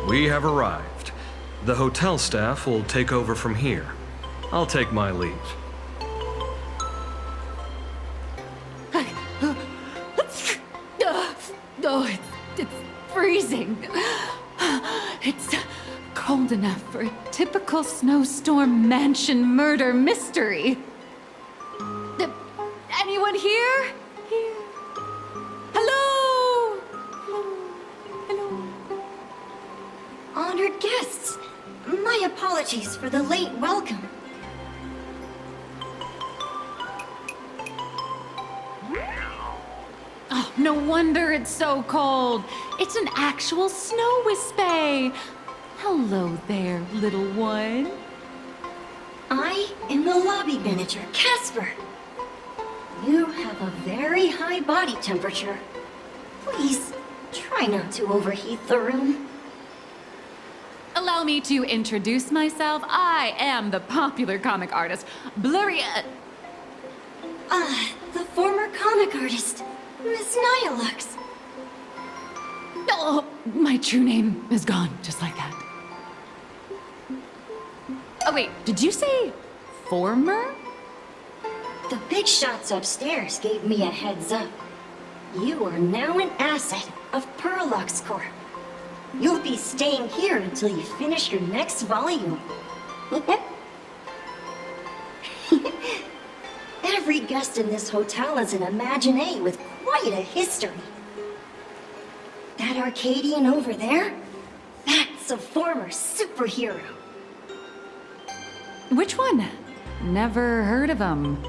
We have arrived. The hotel staff will take over from here. I'll take my leave. It's freezing. It's cold enough for a typical snowstorm mansion murder mystery. Anyone here? Here. Hello? Hello? Honored guests, my apologies for the late welcome. Oh, no wonder it's so cold. It's an actual snow wispy. Hello there, little one. I am the lobby manager, Casper. You have a very high body temperature. Please, try not to overheat the room. Allow me to introduce myself. I am the popular comic artist, Blurria. The former comic artist, Miss Nihilux. Oh, my true name is gone, just like that. Oh wait, did you say former? The big shots upstairs gave me a heads up. You are now an asset of Parallax Corp. You'll be staying here until you finish your next volume. Every guest in this hotel is an Imaginé with quite a history. That Arcadian over there? That's a former superhero. Which one? Never heard of him.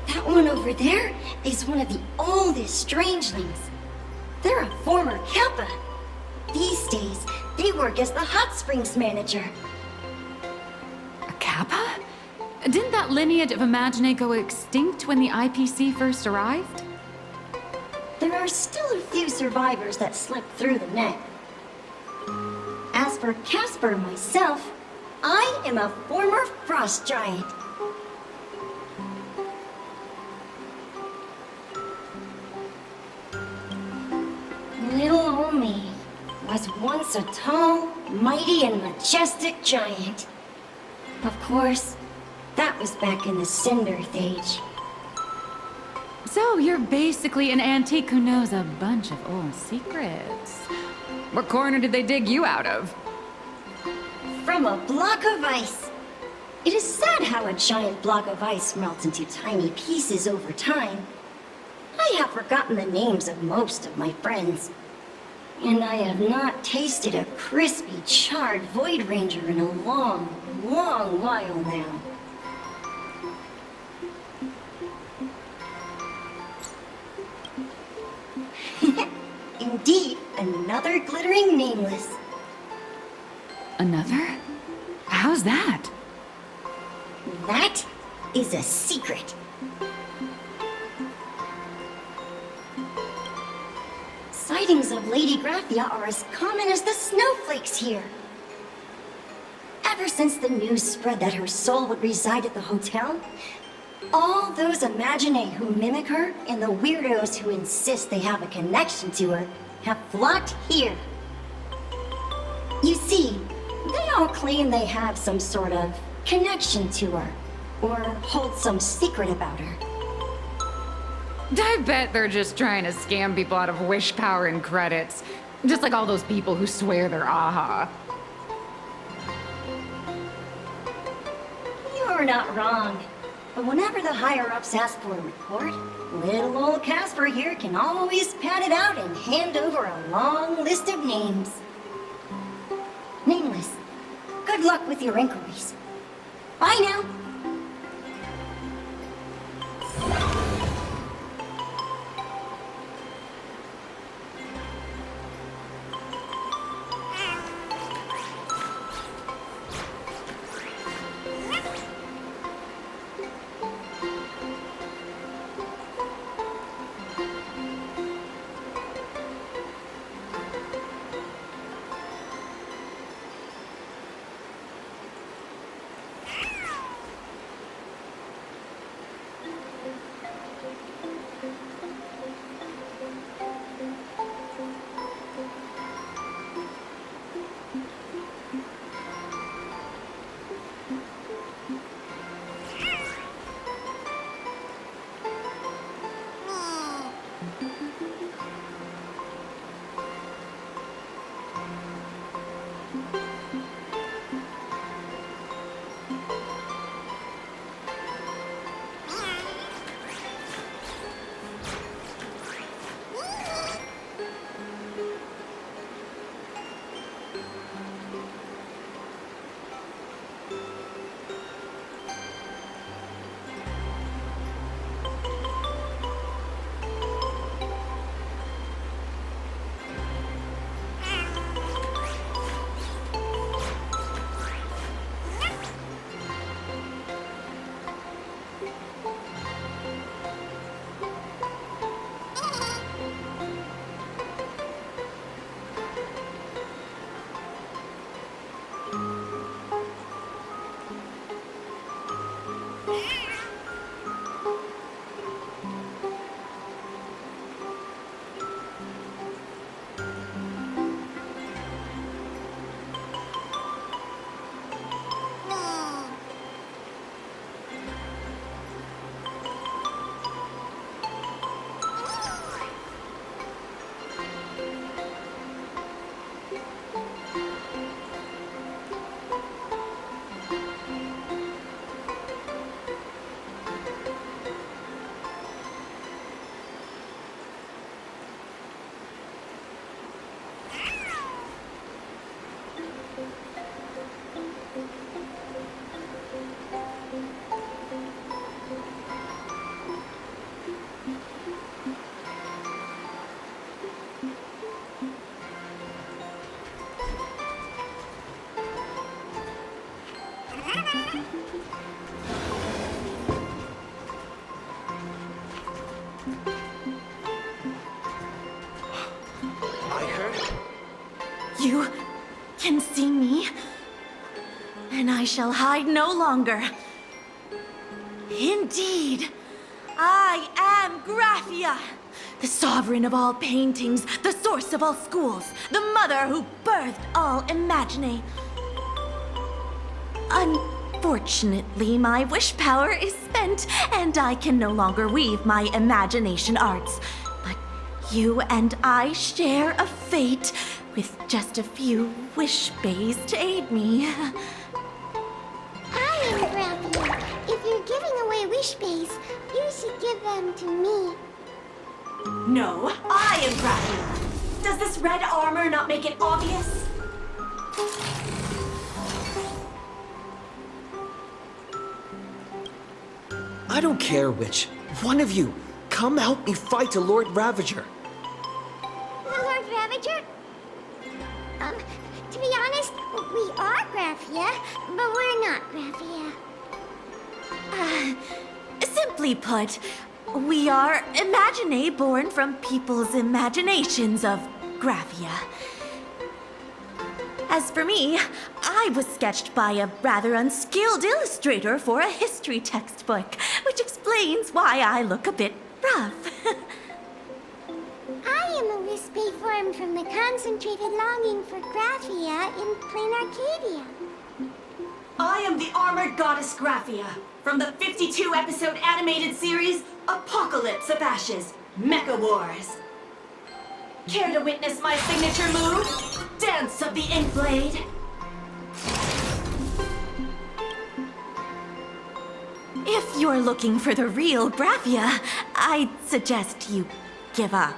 That one over there is one of the oldest strangelings. They're a former Kappa. These days, they work as the hot springs manager. A Kappa? Didn't that lineage of Imaginé go extinct when the IPC first arrived? There are still a few survivors that slipped through the net. As for Casper myself, I am a former frost giant. Little was once a tall, mighty, and majestic giant. Of course, that was back in the Cinder Age. So you're basically an antique who knows a bunch of old secrets. What corner did they dig you out of? From a block of ice. It is sad how a giant block of ice melts into tiny pieces over time. I have forgotten the names of most of my friends. And I have not tasted a crispy, charred Void Ranger in a long, long while now. Indeed, another glittering nameless. Another? How's that? That is a secret. Sightings of Lady Graphia are as common as the snowflakes here. Ever since the news spread that her soul would reside at the hotel, all those Imaginae who mimic her and the weirdos who insist they have a connection to her have flocked here. You see, they all claim they have some sort of connection to her, or hold some secret about her. I bet they're just trying to scam people out of wish power and credits. Just like all those people who swear they're AHA. You're not wrong. But whenever the higher-ups ask for a report, little old Casper here can always pad it out and hand over a long list of names. Nameless, good luck with your inquiries. Bye now. You can see me, and I shall hide no longer. Indeed, I am Graphia, The sovereign of all paintings, the source of all schools, the mother who birthed all Imagine. Unfortunately, my wish power is spent, and I can no longer weave my imagination arts. But you and I share a fate, with just a few wish bays to aid me. I am Graphia. If you're giving away wish bays, you should give them to me. No, I am Graphia. Does this red armor not make it obvious? I don't care which. One of you, come help me fight the Lord Ravager. The Lord Ravager? To be honest, we are Graphia, but we're not Graphia. Simply put, we are Imagine born from people's imaginations of Graphia. As for me, I was sketched by a rather unskilled illustrator for a history textbook, which explains why I look a bit rough. I am a wish bay formed from the concentrated longing for Graphia in plain Arcadia. I am the armored goddess Graphia from the 52-episode animated series Apocalypse of Ashes, Mecha Wars. Care to witness my signature move? Dance of the Inkblade. If you're looking for the real Graphia, I'd suggest you give up.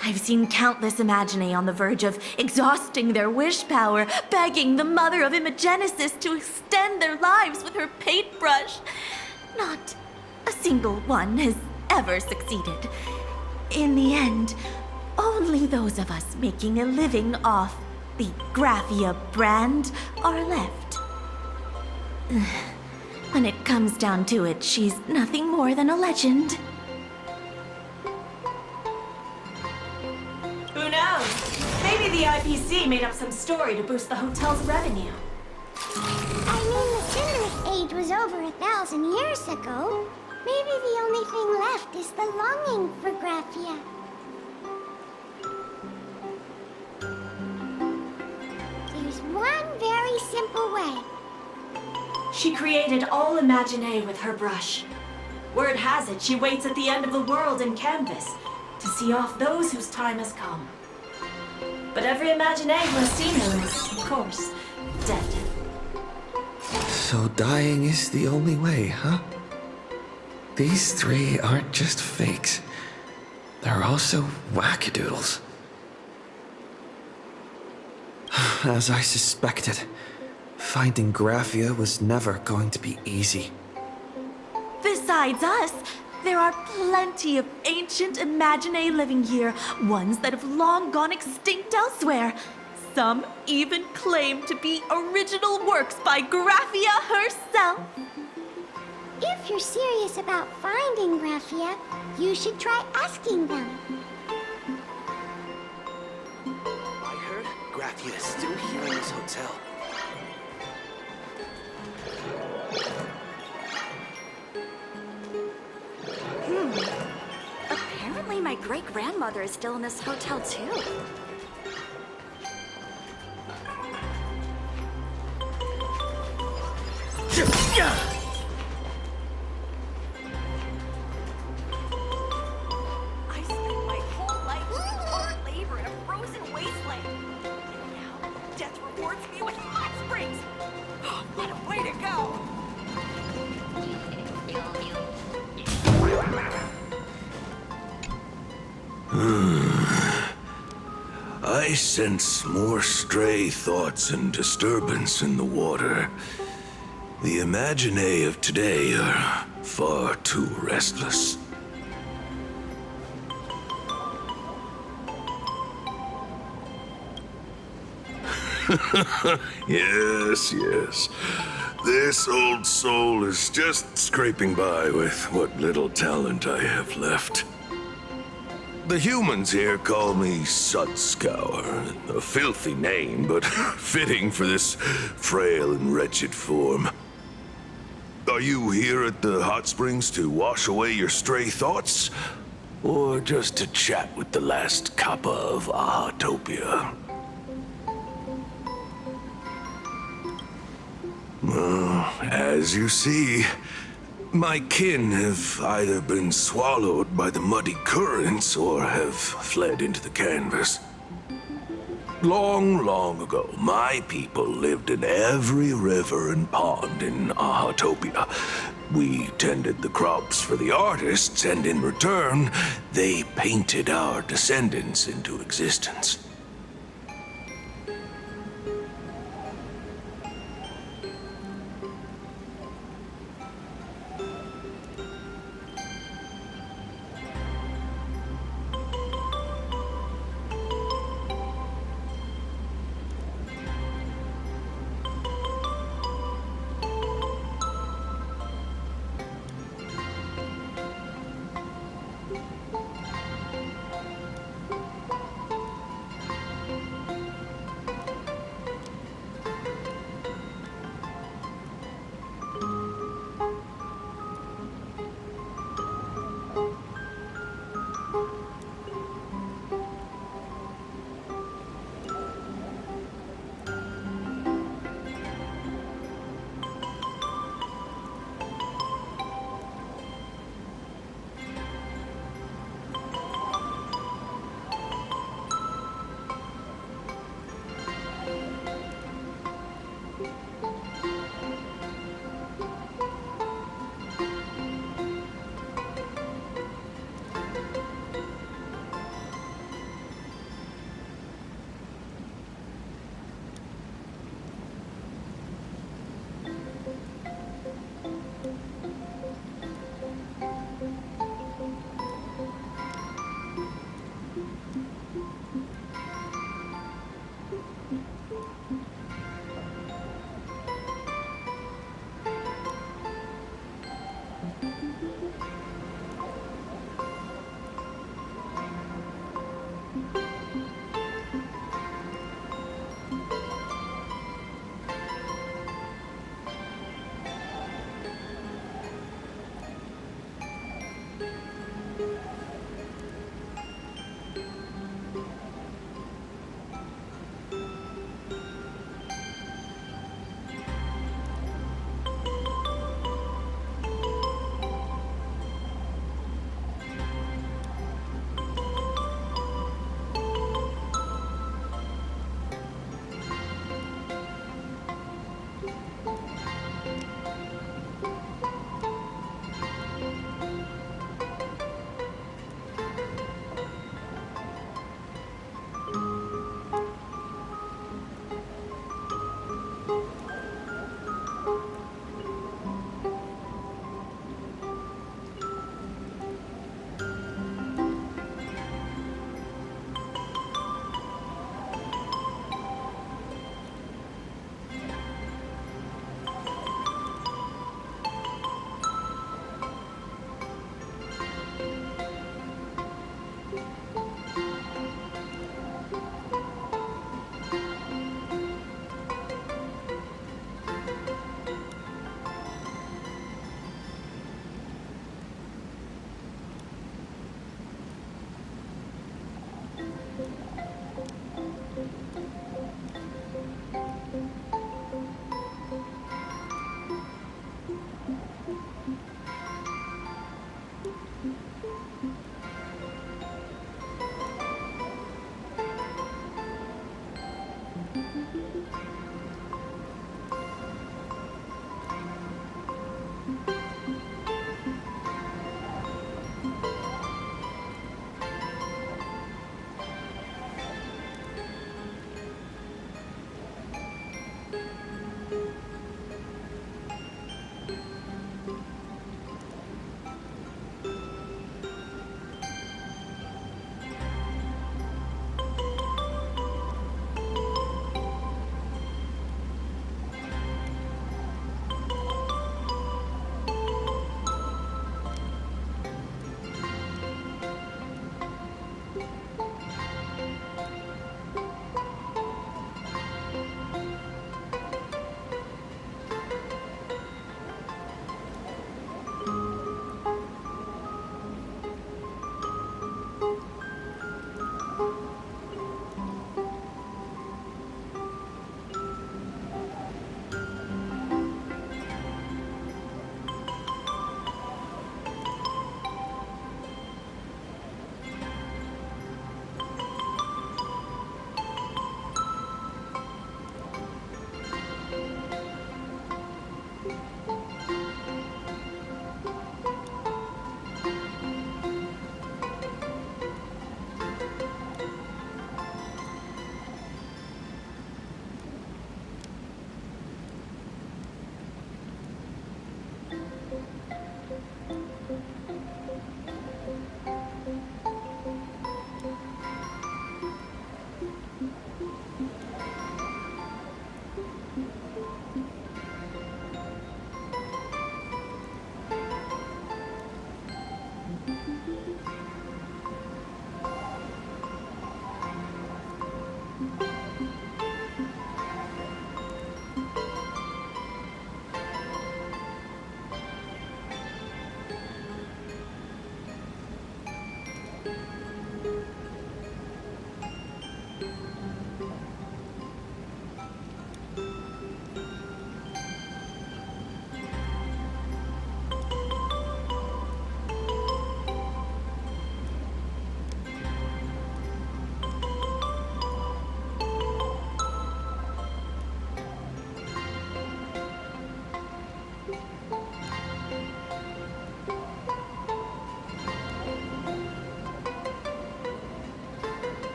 I've seen countless Imagine on the verge of exhausting their wish power, begging the mother of Imagenesis to extend their lives with her paintbrush. Not a single one has ever succeeded. In the end, only those of us making a living off the Graphia brand are left. When it comes down to it, she's nothing more than a legend. Who knows? Maybe the IPC made up some story to boost the hotel's revenue. I mean, the Cinderic Age was over 1,000 years ago. Maybe the only thing left is the longing for Graphia. There's one very simple way. She created all Imagine with her brush. Word has it she waits at the end of the world in canvas to see off those whose time has come. But every Imagine who has seen her is, of course, dead. So dying is the only way, huh? These three aren't just fakes. They're also wackadoodles. As I suspected, finding Graphia was never going to be easy. Besides us, there are plenty of ancient Imagine living here, ones that have long gone extinct elsewhere. Some even claim to be original works by Graphia herself. If you're serious about finding Graphia, you should try asking them. I heard Graphia is still here in this hotel. Apparently my great-grandmother is still in this hotel too. I spent my whole life doing hard labor in a frozen wasteland. And now death rewards me with hot springs. What a way to go! I sense more stray thoughts and disturbance in the water. The Imagine of today are far too restless. Yes, yes. This old soul is just scraping by with what little talent I have left. The humans here call me Sudscour, a filthy name, but fitting for this frail and wretched form. Are you here at the hot springs to wash away your stray thoughts? Or just to chat with the last kappa of Ahatopia? Well, as you see, my kin have either been swallowed by the muddy currents or have fled into the canvas. Long, long ago, my people lived in every river and pond in Ahatopia. We tended the crops for the artists, and in return, they painted our descendants into existence.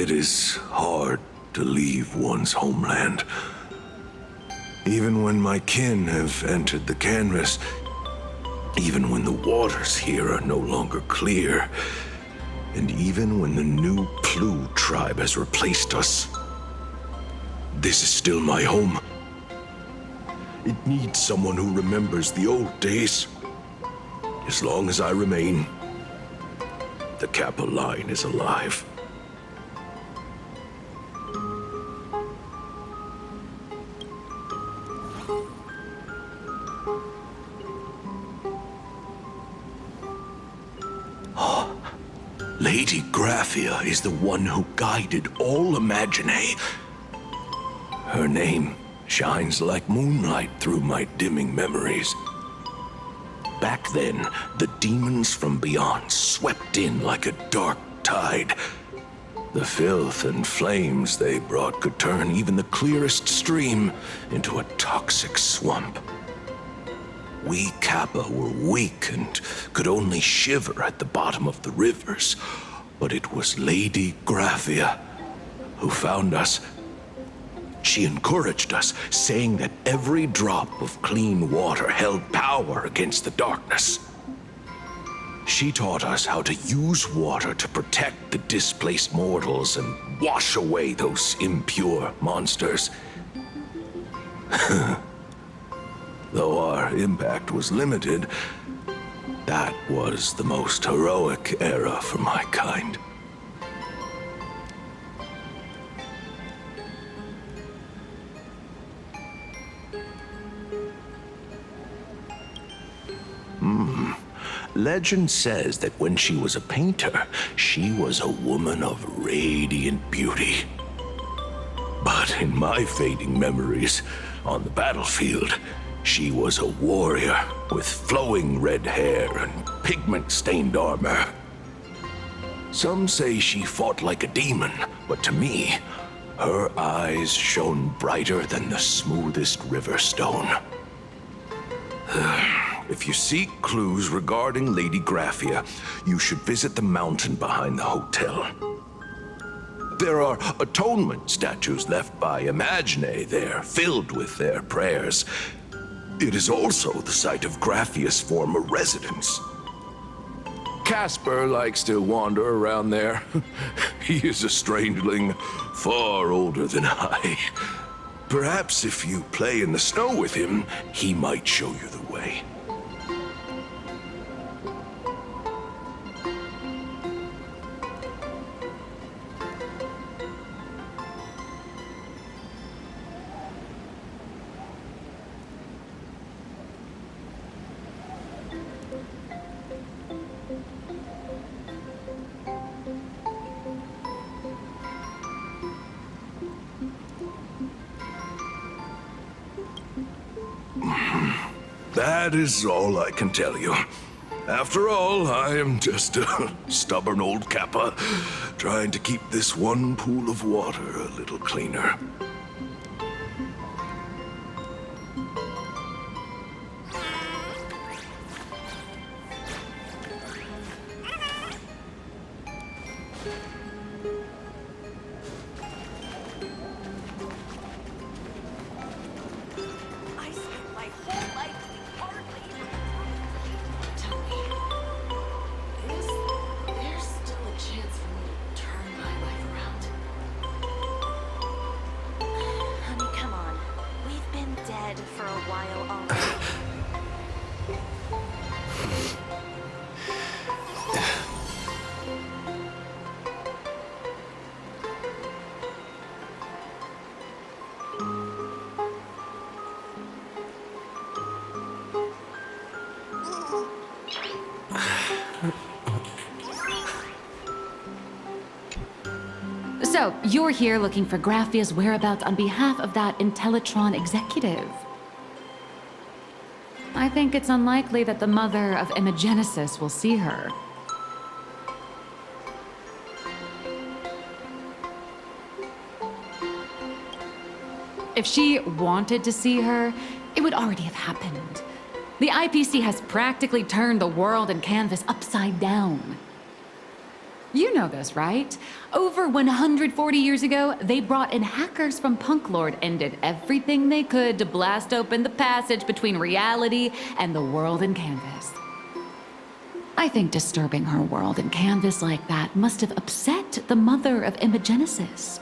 It is hard to leave one's homeland. Even when my kin have entered the canvas, even when the waters here are no longer clear, and even when the new Plu tribe has replaced us, this is still my home. It needs someone who remembers the old days. As long as I remain, the Kappa line is alive. Lady Graphia is the one who guided all Imagine. Her name shines like moonlight through my dimming memories. Back then, the demons from beyond swept in like a dark tide. The filth and flames they brought could turn even the clearest stream into a toxic swamp. We Kappa were weak and could only shiver at the bottom of the rivers, but it was Lady Graphia who found us. She encouraged us, saying that every drop of clean water held power against the darkness. She taught us how to use water to protect the displaced mortals and wash away those impure monsters. Though our impact was limited, that was the most heroic era for my kind. Legend says that when she was a painter, she was a woman of radiant beauty. But in my fading memories, on the battlefield, she was a warrior with flowing red hair and pigment-stained armor. Some say she fought like a demon, but to me, her eyes shone brighter than the smoothest river stone. If you seek clues regarding Lady Graphia, you should visit the mountain behind the hotel. There are atonement statues left by Imagine there, filled with their prayers. It is also the site of Graphia's former residence. Casper likes to wander around there. He is a strangeling, far older than I. Perhaps if you play in the snow with him, he might show you the way. That is all I can tell you. After all, I am just a stubborn old Kappa, trying to keep this one pool of water a little cleaner. I spent my whole life doing hard labor. Tell me, is there still a chance for me to turn my life around? Honey, come on. We've been dead for a while already. So, you're here looking for Graphia's whereabouts on behalf of that Intellitron executive. I think it's unlikely that the mother of Imagenesis will see her. If she wanted to see her, it would already have happened. The IPC has practically turned the world and canvas upside down. You know this, right? Over 140 years ago, they brought in hackers from Punk Lord and did everything they could to blast open the passage between reality and the world in Canvas. I think disturbing her world in Canvas like that must have upset the mother of Imogenesis.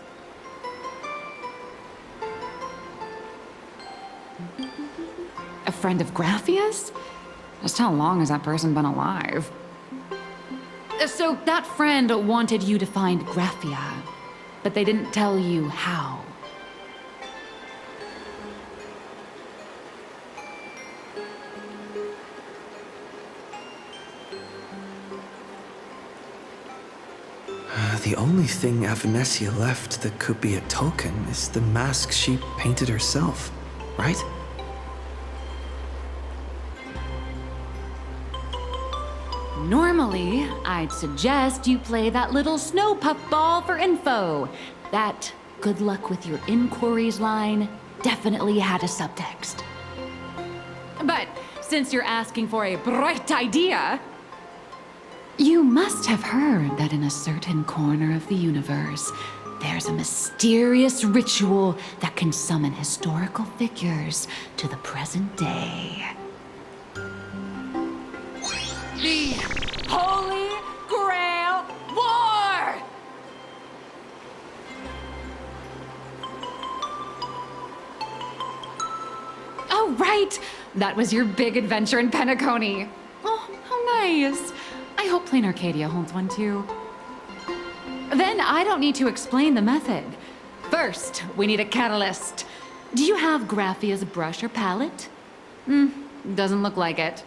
A friend of Graphia's? Just how long has that person been alive? So that friend wanted you to find Graphia, but they didn't tell you how. The only thing Avanessia left that could be a token is the mask she painted herself, right? Normally, I'd suggest you play that little snow puff ball for info. That good luck with your inquiries line definitely had a subtext. But since you're asking for a bright idea, you must have heard that in a certain corner of the universe, there's a mysterious ritual that can summon historical figures to the present day. The Holy Grail War! Oh, right! That was your big adventure in Penacony. Oh, how nice. I hope Plain Arcadia holds one too. Then I don't need to explain the method. First, we need a catalyst. Do you have Graphia's brush or palette? Doesn't look like it.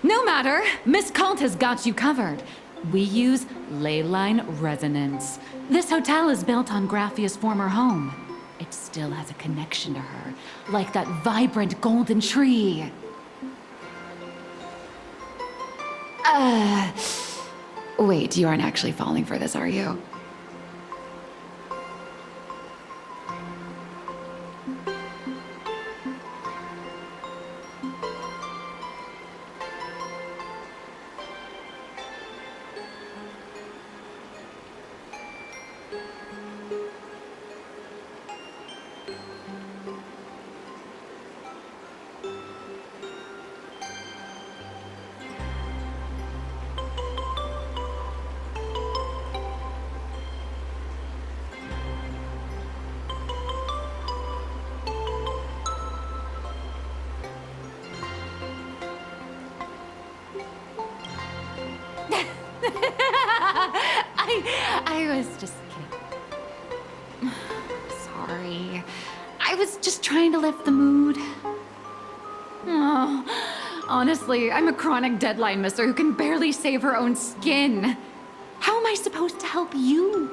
No matter, Miss Cult has got you covered. We use ley line resonance. This hotel is built on Graphia's former home. It still has a connection to her, like that vibrant golden tree. Wait, you aren't actually falling for this, are you? I was just kidding. Sorry. I was just trying to lift the mood. Oh, honestly, I'm a chronic deadline misser who can barely save her own skin. How am I supposed to help you?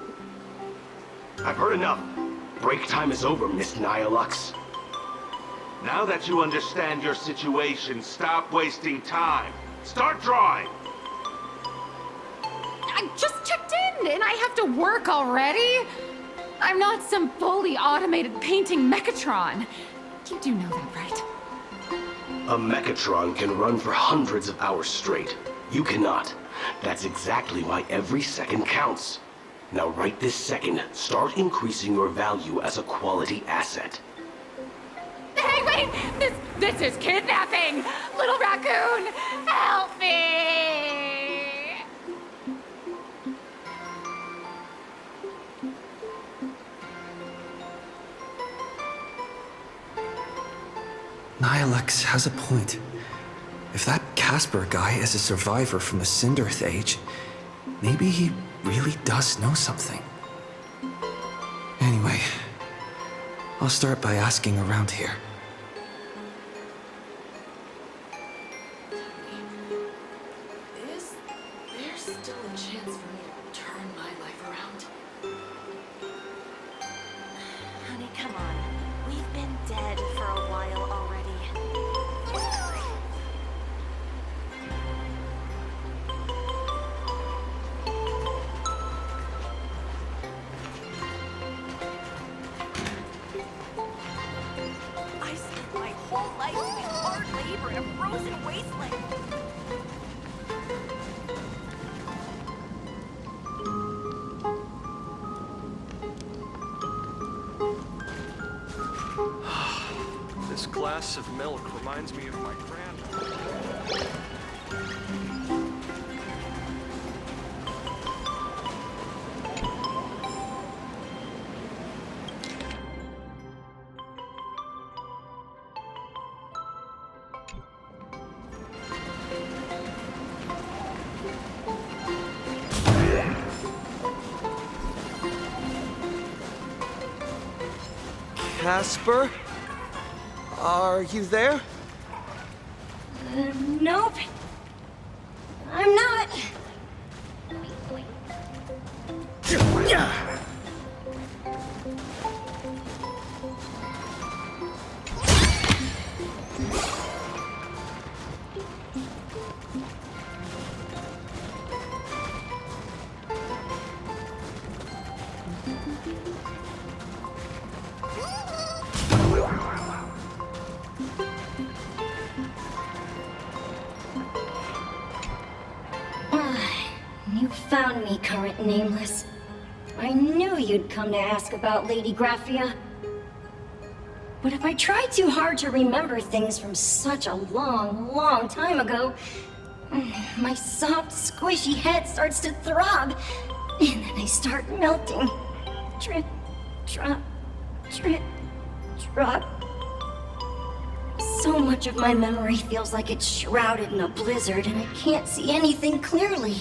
I've heard enough. Break time is over, Miss Nihilux. Now that you understand your situation, stop wasting time. Start drawing! I just checked in, and I have to work already? I'm not some fully automated painting Mechatron. You do know that, right? A Mechatron can run for hundreds of hours straight. You cannot. That's exactly why every second counts. Now right this second, start increasing your value as a quality asset. Hey, wait! This is kidnapping! Little raccoon, help me! Nihilux has a point. If that Casper guy is a survivor from the Cinderth Age, maybe he really does know something. Anyway, I'll start by asking around here. Is there still a chance for me to turn my life around? Honey, come on. We've been dead for a while already. I spent my whole life doing hard labor in a frozen wasteland. This glass of milk reminds me of my grandmother. Casper? Are you there? Nope. I'm not. You found me, current nameless. I knew you'd come to ask about Lady Graphia. But if I try too hard to remember things from such a long, long time ago, my soft, squishy head starts to throb, and then I start melting. Drip, drop, drip, drop. So much of my memory feels like it's shrouded in a blizzard, and I can't see anything clearly.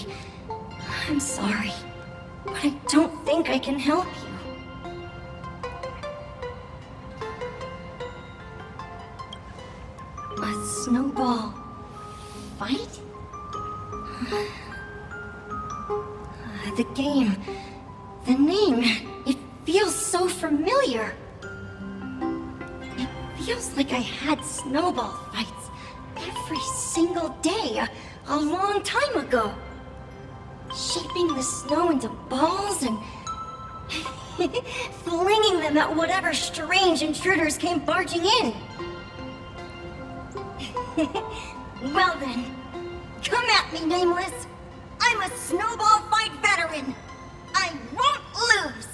I'm sorry, but I don't think I can help you. A snowball fight? The game, the name, it feels so familiar. It feels like I had snowball fights every single day a long time ago. Shaping the snow into balls and flinging them at whatever strange intruders came barging in. Well then, come at me, Nameless. I'm a snowball fight veteran. I won't lose.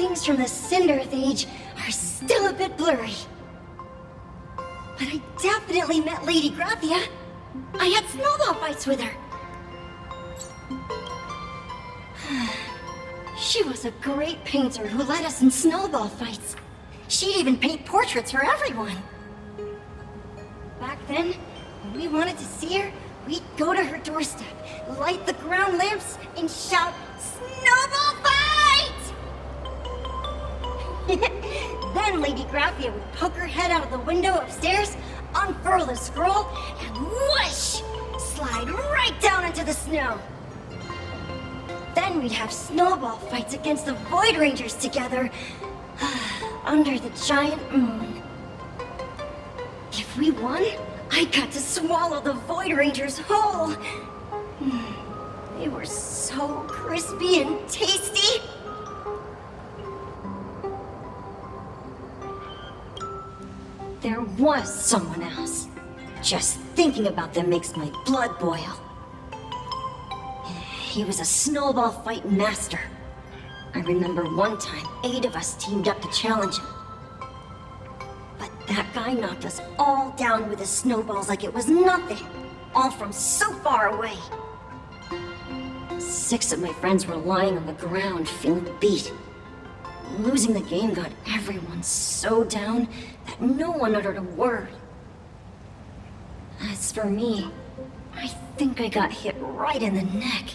things from the Cinderth Age are still a bit blurry. But I definitely met Lady Graphia. I had snowball fights with her. She was a great painter who led us in snowball fights. She'd even paint portraits for everyone. Back then, when we wanted to see her, we'd go to her doorstep, light the ground lamps, and shout, "Snowball fight!" Then Lady Graphia would poke her head out of the window upstairs, unfurl the scroll, and whoosh! Slide right down into the snow. Then we'd have snowball fights against the Void Rangers together, under the giant moon. If we won, I got to swallow the Void Rangers whole. They were so crispy and tasty. There was someone else. Just thinking about them makes my blood boil. He was a snowball fight master. I remember one time, 8 of us teamed up to challenge him. But that guy knocked us all down with his snowballs like it was nothing, all from so far away. 6 of my friends were lying on the ground, feeling beat. Losing the game got everyone so down that no one uttered a word. As for me, I think I got hit right in the neck.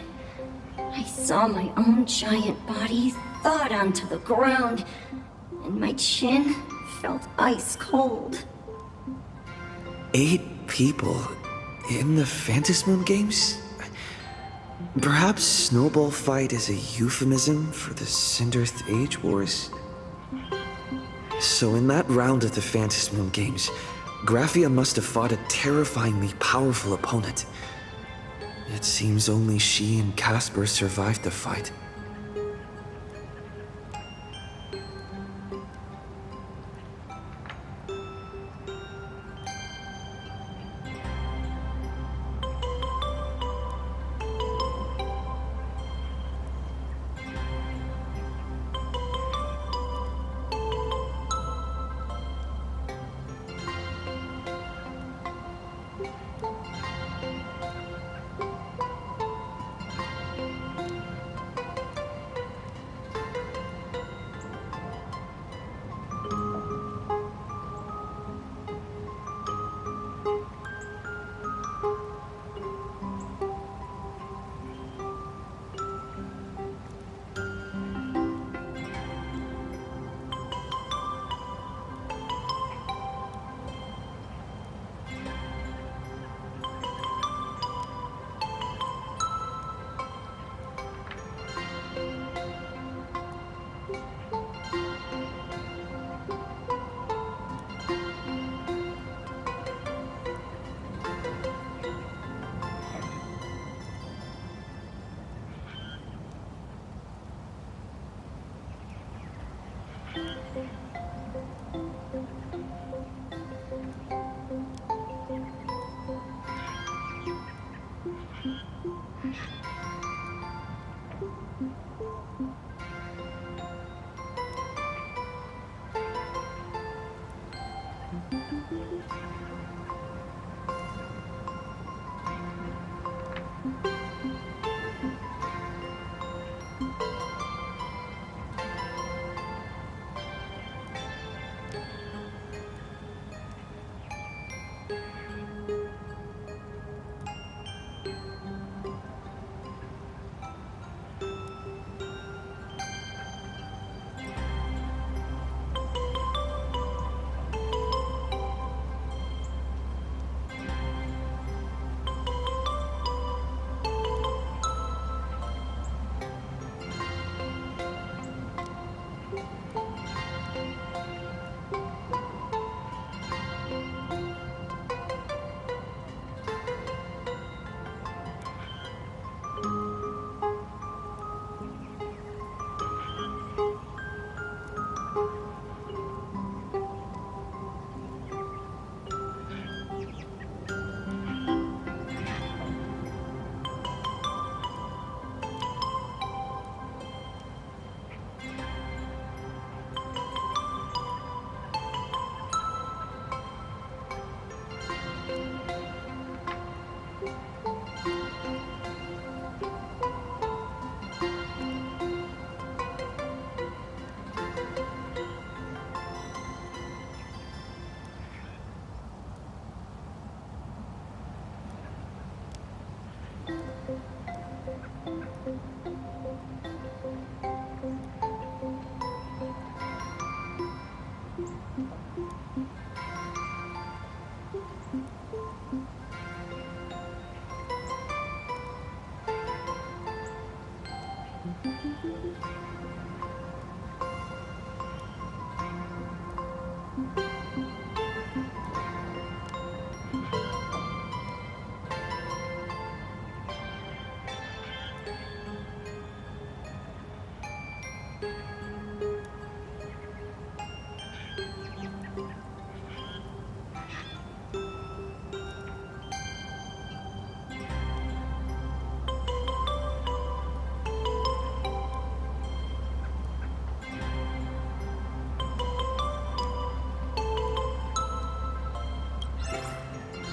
I saw my own giant body thawed onto the ground, and my chin felt ice cold. 8 people in the Phantasmoon games? Perhaps Snowball Fight is a euphemism for the Cinderth Age Wars? So in that round of the Phantasmoon games, Graphia must have fought a terrifyingly powerful opponent. It seems only she and Casper survived the fight.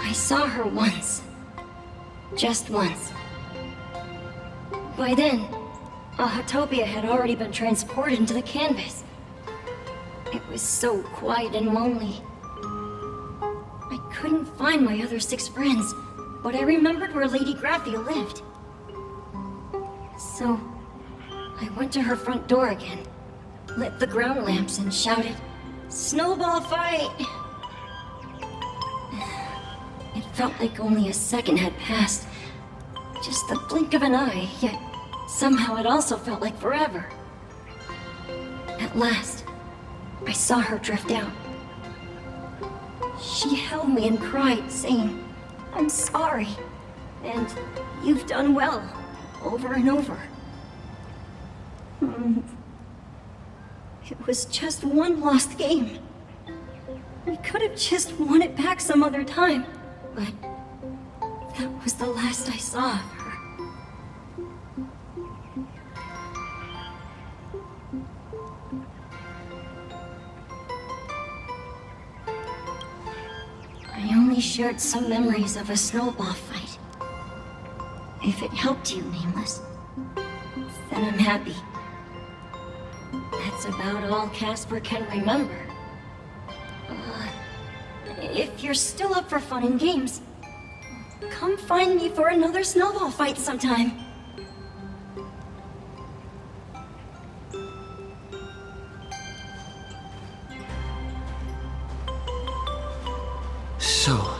I saw her once. Just once. By then, Ahatopia had already been transported into the canvas. It was so quiet and lonely. I couldn't find my other 6 friends, but I remembered where Lady Graphia lived. So, I went to her front door again, lit the ground lamps and shouted, "Snowball fight!" It felt like only a second had passed. Just the blink of an eye, yet somehow it also felt like forever. At last, I saw her drift out. She held me and cried, saying, "I'm sorry, and you've done well," over and over. It was just one lost game. We could have just won it back some other time, but that was the last I saw of her. I only shared some memories of a snowball fight. If it helped you, Nameless, then I'm happy. That's about all Casper can remember. If you're still up for fun and games, come find me for another snowball fight sometime. So,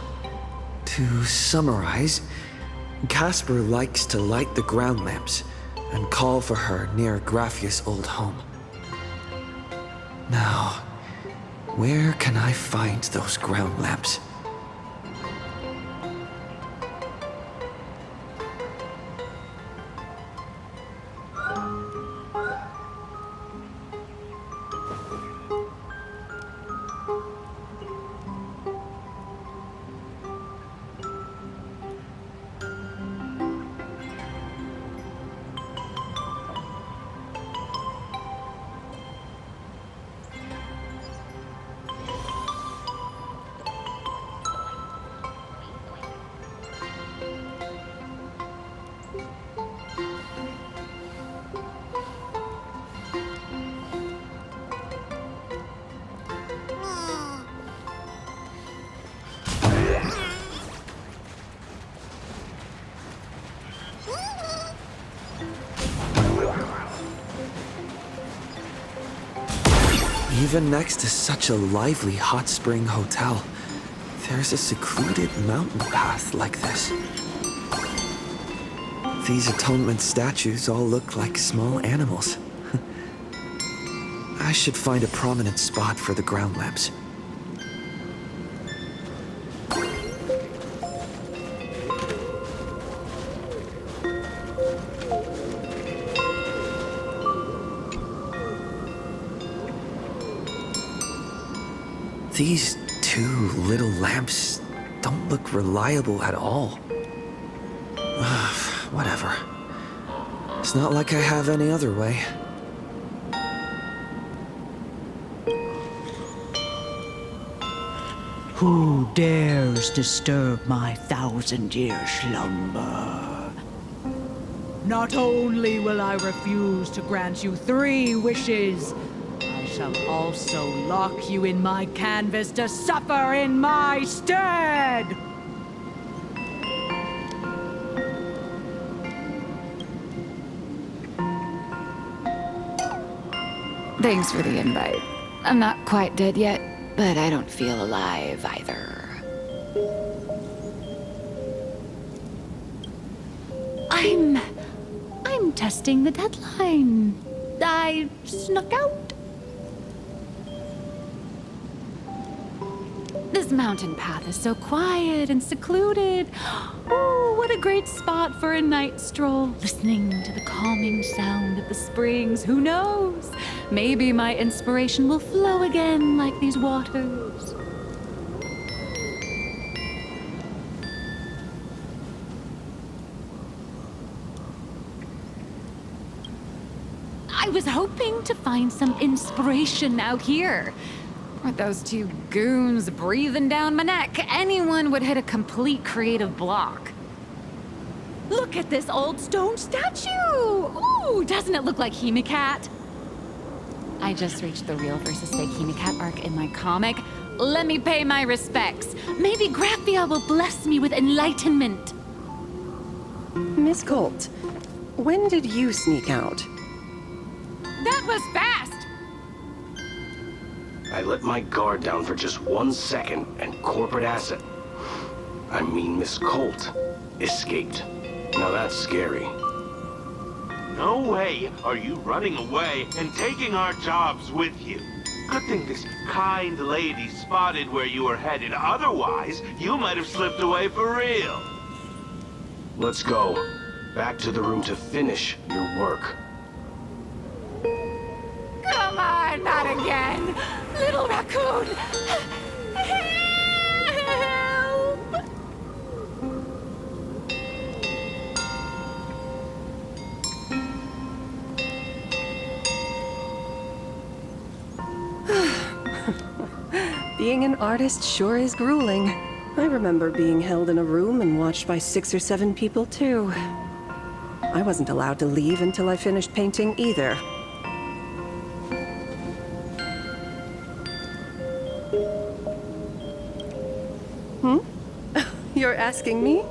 to summarize, Casper likes to light the ground lamps and call for her near Graphia's old home. Now, where can I find those ground lamps? Even next to such a lively hot spring hotel, there's a secluded mountain path like this. These atonement statues all look like small animals. I should find a prominent spot for the ground lamps. These 2 little lamps don't look reliable at all. Whatever. It's not like I have any other way. Who dares disturb my 1,000-year slumber? Not only will I refuse to grant you 3 wishes, I shall also lock you in my canvas to suffer in my stead! Thanks for the invite. I'm not quite dead yet, but I don't feel alive either. I'm time testing the deadline. I snuck out. This mountain path is so quiet and secluded. Oh, what a great spot for a night stroll, listening to the calming sound of the springs. Who knows? Maybe my inspiration will flow again like these waters. I was hoping to find some inspiration out here. With those two goons breathing down my neck, anyone would hit a complete creative block. Look at this old stone statue! Ooh, doesn't it look like Hemicat? I just reached the real versus fake Hemicat arc in my comic. Let me pay my respects. Maybe Graphia will bless me with enlightenment. Miss Colt, when did you sneak out? That was fast! I let my guard down for just 1 second, and corporate asset, I mean Miss Colt, escaped. Now that's scary. No way are you running away and taking our jobs with you. Good thing this kind lady spotted where you were headed. Otherwise, you might have slipped away for real. Let's go. Back to the room to finish your work. Come on, not again! Little raccoon! Help! Being an artist sure is grueling. I remember being held in a room and watched by 6 or 7 people, too. I wasn't allowed to leave until I finished painting either. You're asking me?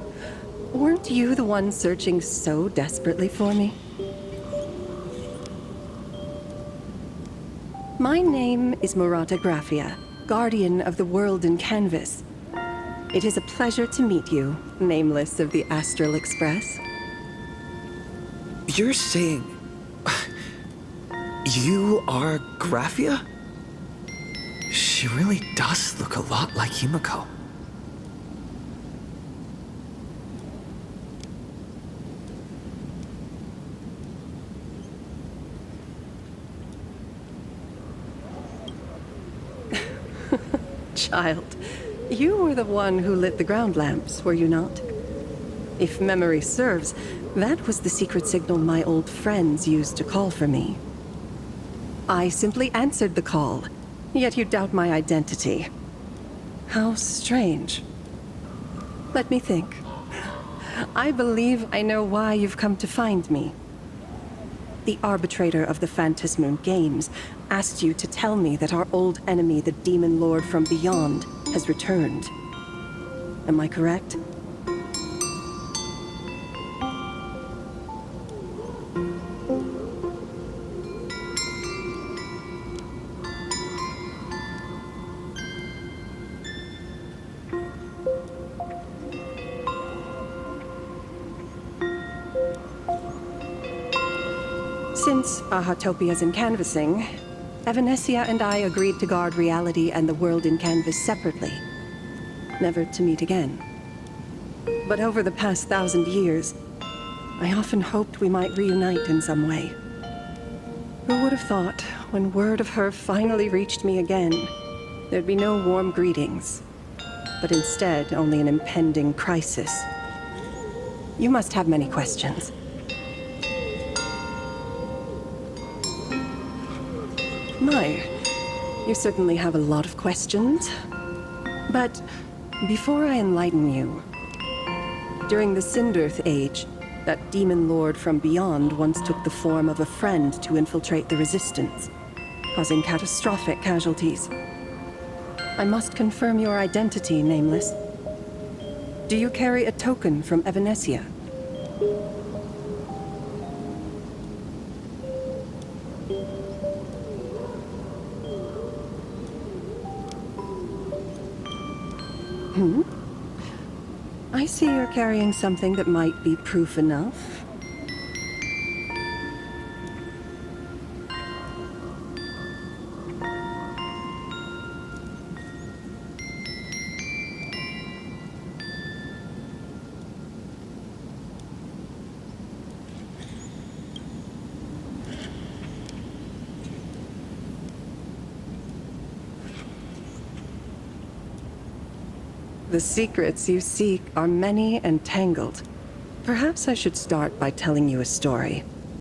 Weren't you the one searching so desperately for me? My name is Murata Graphia, guardian of the world in canvas. It is a pleasure to meet you, nameless of the Astral Express. You're saying... you are Graphia? She really does look a lot like Himiko. Child, you were the one who lit the ground lamps, were you not? If memory serves, that was the secret signal my old friends used to call for me. I simply answered the call, yet you doubt my identity. How strange. Let me think. I believe I know why you've come to find me. The arbitrator of the Phantasmoon Games asked you to tell me that our old enemy, the Demon Lord from Beyond, has returned. Am I correct? Since Ahatopia's in canvassing, Evanesia and I agreed to guard reality and the world in canvas separately, never to meet again. But over the past 1,000 years, I often hoped we might reunite in some way. Who would have thought, when word of her finally reached me again, there'd be no warm greetings, but instead only an impending crisis. You must have many questions. My, you certainly have a lot of questions. But before I enlighten you, during the Cinderth Age, that demon lord from beyond once took the form of a friend to infiltrate the Resistance, causing catastrophic casualties. I must confirm your identity, Nameless. Do you carry a token from Evanesia? I see you're carrying something that might be proof enough. The secrets you seek are many and tangled. Perhaps I should start by telling you a story.